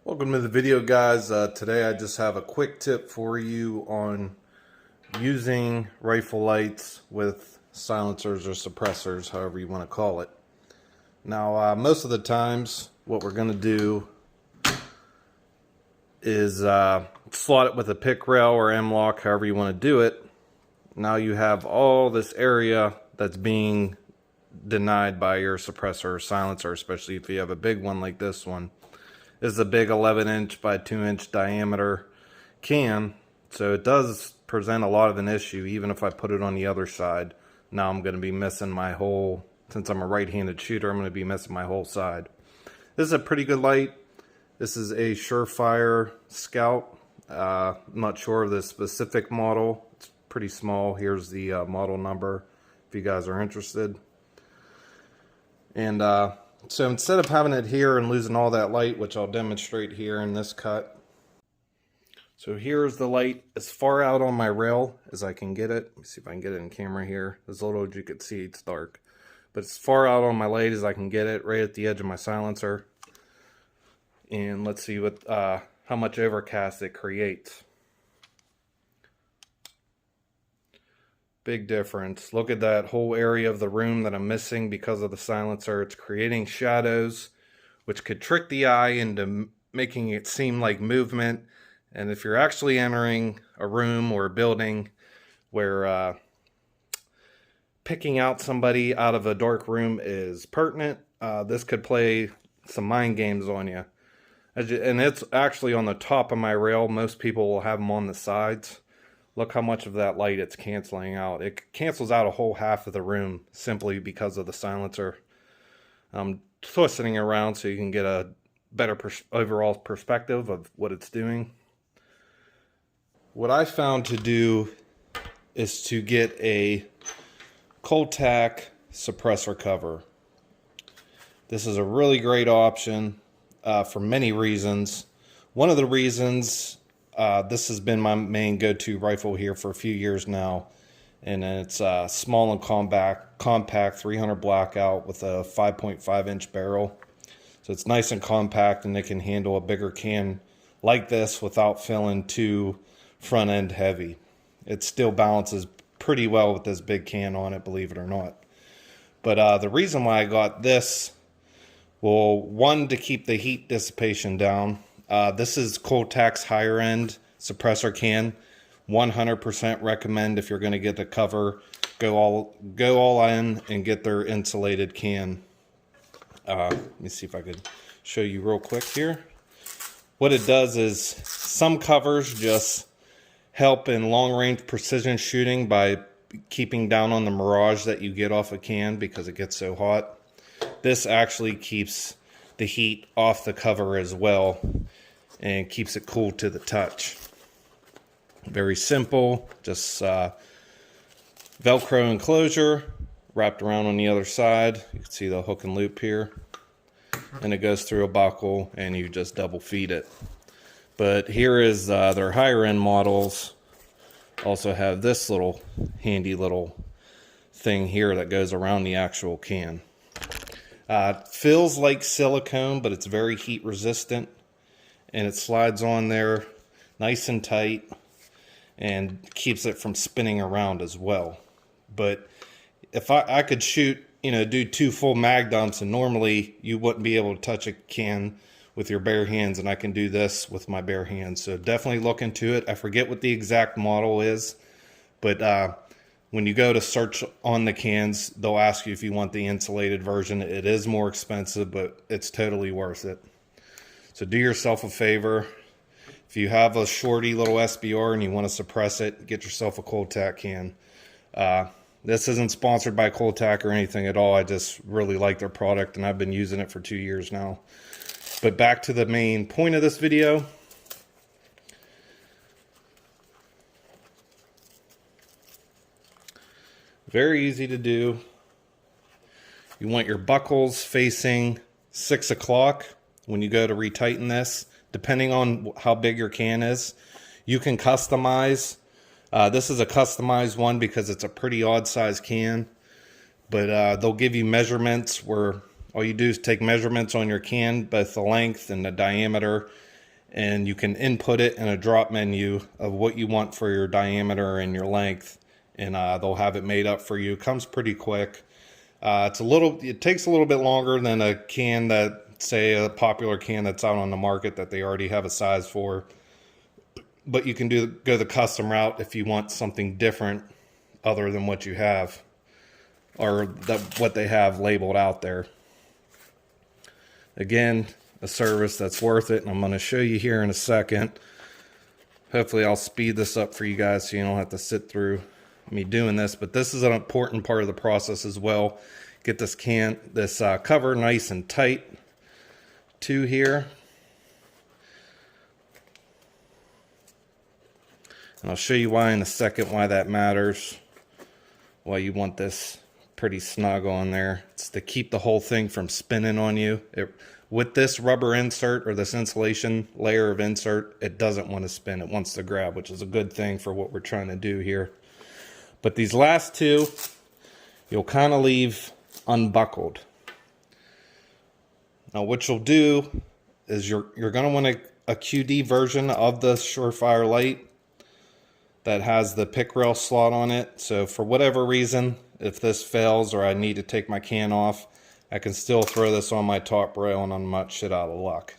Welcome to the video, guys. Today I just have a quick tip for you on using rifle lights with silencers or suppressors, however you want to call it. Now, most of the times what we're going to do is slot it with a pick rail or M-lock, however you want to do it. Now you have all this area that's being denied by your suppressor or silencer, especially if you have a big one like this one. This is a big 11-inch by 2-inch diameter can, so it does present a lot of an issue. Even if I put it on the other side, now I'm going to be missing my whole, since I'm a right-handed shooter, I'm going to be missing my whole side. This is a pretty good light. This is a Surefire Scout. I'm not sure of the specific model. It's pretty small. Here's the model number if you guys are interested. And so instead of having it here and losing all that light, which I'll demonstrate here in this cut. So here's the light as far out on my rail as I can get it. Let me see if I can get it in camera here. As little as you can see, it's dark. But as far out on my light as I can get it, right at the edge of my silencer. And let's see what how much overcast it creates. Big difference. Look at that whole area of the room that I'm missing because of the silencer. It's creating shadows, which could trick the eye into making it seem like movement. And if you're actually entering a room or a building where picking out somebody out of a dark room is pertinent, this could play some mind games on you. And it's actually on the top of my rail. Most people will have them on the sides. Look how much of that light it's canceling out. It cancels out a whole half of the room simply because of the silencer. I'm twisting it around so you can get a better overall perspective of what it's doing. What I found to do is to get a cold tack suppressor cover. This is a really great option for many reasons. One of the reasons, this has been my main go-to rifle here for a few years now, and it's small and compact 300 blackout with a 5.5 inch barrel. So it's nice and compact, and it can handle a bigger can like this without feeling too front end heavy. It still balances pretty well with this big can on it, believe it or not. But the reason why I got this, well, one, to keep the heat dissipation down. This is Cold Tack's higher end suppressor can. 100% recommend, if you're going to get the cover, go all in and get their insulated can. Let me see if I could show you real quick here. What it does is some covers just help in long range precision shooting by keeping down on the mirage that you get off a can because it gets so hot. This actually keeps the heat off the cover as well and keeps it cool to the touch. Very simple, just Velcro enclosure wrapped around on the other side. You can see the hook and loop here, and it goes through a buckle and you just double feed it. But here is their higher end models also have this little handy little thing here that goes around the actual can. Feels like silicone, but it's very heat resistant, and it slides on there nice and tight and keeps it from spinning around as well. But if I could shoot, do 2 full mag dumps, and normally you wouldn't be able to touch a can with your bare hands, and I can do this with my bare hands. So definitely look into it. I forget what the exact model is, but when you go to search on the cans, they'll ask you if you want the insulated version. It is more expensive, but it's totally worth it. So do yourself a favor. If you have a shorty little SBR and you want to suppress it, get yourself a Cold Tack can. This isn't sponsored by Cold Tack or anything at all. I just really like their product, and I've been using it for 2 years now. But back to the main point of this video. Very easy to do. You want your buckles facing 6 o'clock when you go to retighten this, depending on how big your can is. You can customize. This is a customized one because it's a pretty odd size can, but they'll give you measurements where all you do is take measurements on your can, both the length and the diameter, and you can input it in a drop menu of what you want for your diameter and your length, and they'll have it made up for you. It comes pretty quick. It takes a little bit longer than a can that, say, a popular can that's out on the market that they already have a size for. But you can go the custom route if you want something different other than what you have, or what they have labeled out there. Again, a service that's worth it, and I'm going to show you here in a second. Hopefully I'll speed this up for you guys so you don't have to sit through me doing this, but this is an important part of the process as well. Get this cover nice and tight to here, and I'll show you why in a second, why that matters, why you want this pretty snug on there. It's to keep the whole thing from spinning on you. With this rubber insert, or this insulation layer of insert, it doesn't want to spin, it wants to grab, which is a good thing for what we're trying to do here. But these last two, you'll kind of leave unbuckled. Now what you'll do is you're going to want a QD version of the Surefire light that has the pick rail slot on it. So for whatever reason, if this fails or I need to take my can off, I can still throw this on my top rail and I'm not shit out of luck.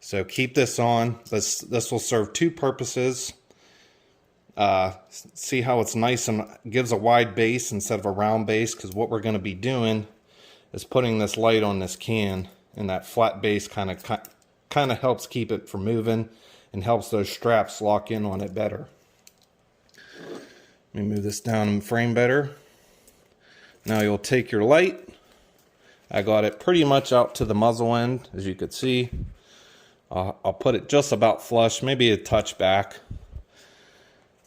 So keep this on. This will serve two purposes. See how it's nice and gives a wide base instead of a round base, because what we're going to be doing is putting this light on this can, and that flat base kind of helps keep it from moving and helps those straps lock in on it better. Let me move this down and frame better. Now you'll take your light. I got it pretty much out to the muzzle end, as you could see. I'll put it just about flush, maybe a touch back,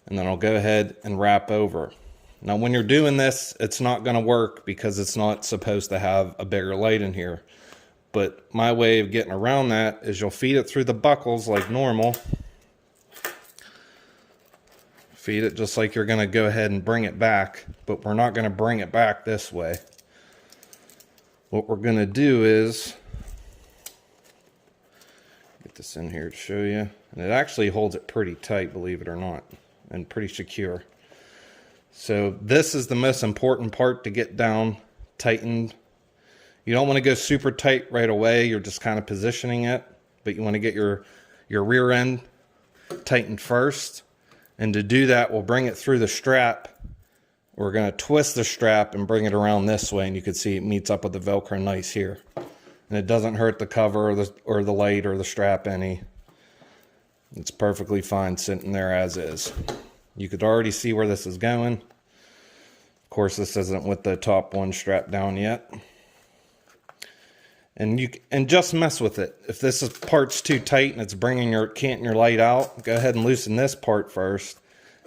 and then I'll go ahead and wrap over. Now when you're doing this, it's not going to work because it's not supposed to have a bigger light in here. But my way of getting around that is you'll feed it through the buckles like normal. Feed it just like you're going to go ahead and bring it back, but we're not going to bring it back this way. What we're going to do is get this in here to show you, and it actually holds it pretty tight, believe it or not, and pretty secure. So this is the most important part to get down tightened. You don't want to go super tight right away. You're just kind of positioning it, but you want to get your rear end tightened first. And to do that, we'll bring it through the strap. We're going to twist the strap and bring it around this way, and you can see it meets up with the Velcro nice here. And it doesn't hurt the cover or the light or the strap any. It's perfectly fine sitting there as is. You could already see where this is going. Of course, this isn't with the top one strapped down yet. And just mess with it. If this part's too tight and it's bringing your light out, go ahead and loosen this part first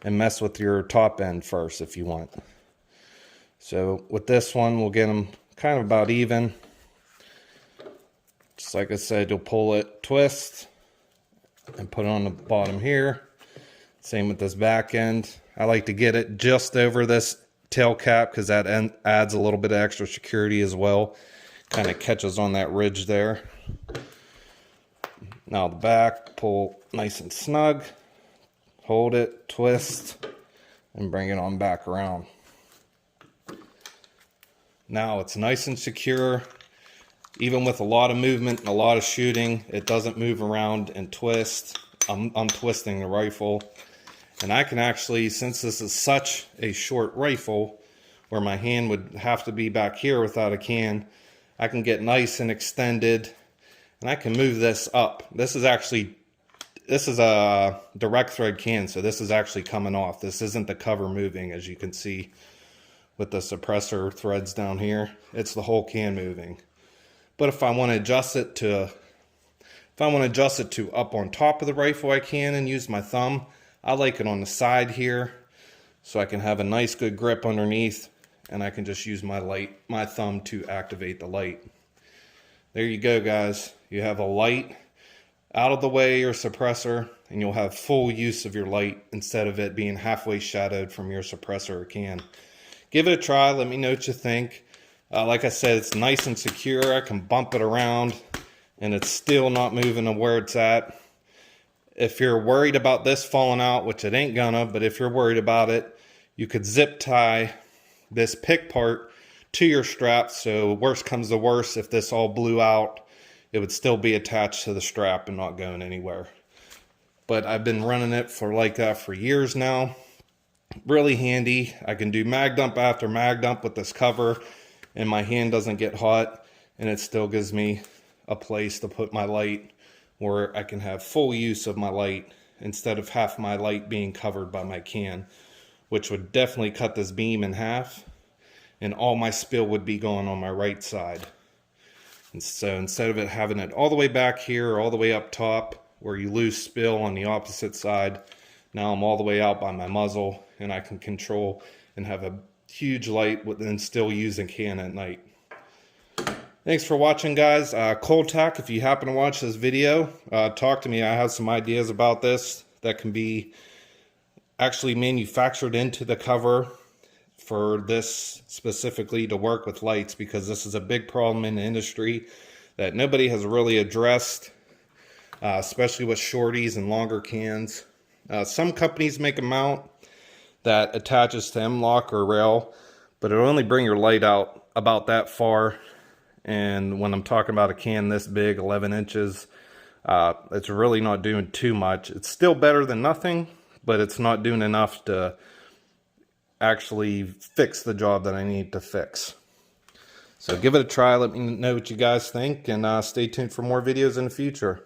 and mess with your top end first if you want. So with this one, we'll get them kind of about even. Just like I said, you'll pull it, twist, and put it on the bottom here. Same with this back end. I like to get it just over this tail cap because that adds a little bit of extra security as well. Kind of catches on that ridge there. Now the back, pull nice and snug, hold it, twist, and bring it on back around. Now it's nice and secure. Even with a lot of movement and a lot of shooting, it doesn't move around and twist. I'm twisting the rifle. And I can actually, since this is such a short rifle, where my hand would have to be back here without a can, I can get nice and extended, and I can move this up. This is a direct thread can, so this is actually coming off. This isn't the cover moving, as you can see with the suppressor threads down here. It's the whole can moving. But if I want to adjust it to up on top of the rifle, I can, and use my thumb. I like it on the side here, so I can have a nice good grip underneath. And I can just use my thumb to activate the light. There you go, guys. You have a light out of the way, your suppressor, and you'll have full use of your light instead of it being halfway shadowed from your suppressor or can. Give it a try. Let me know what you think. Like I said, it's nice and secure. I can bump it around, and it's still not moving to where it's at. if you're worried about this falling out, which it ain't gonna, but if you're worried about it, you could zip tie this pick part to your strap, so worst comes to worst, if this all blew out, it would still be attached to the strap and not going anywhere. But I've been running it for like that for years now. Really handy. I can do mag dump after mag dump with this cover, and my hand doesn't get hot, and it still gives me a place to put my light where I can have full use of my light instead of half my light being covered by my can, which would definitely cut this beam in half, and all my spill would be going on my right side. And so instead of it having it all the way back here or all the way up top where you lose spill on the opposite side, now I'm all the way out by my muzzle, and I can control and have a huge light and still use a can at night. Thanks for watching, guys. Cold Tack, if you happen to watch this video, talk to me. I have some ideas about this that can be actually manufactured into the cover for this specifically to work with lights, because this is a big problem in the industry that nobody has really addressed, especially with shorties and longer cans. Some companies make a mount that attaches to M-LOK or rail, but it'll only bring your light out about that far. And when I'm talking about a can this big, 11 inches, it's really not doing too much. It's still better than nothing, but it's not doing enough to actually fix the job that I need to fix. So give it a try. Let me know what you guys think, and stay tuned for more videos in the future.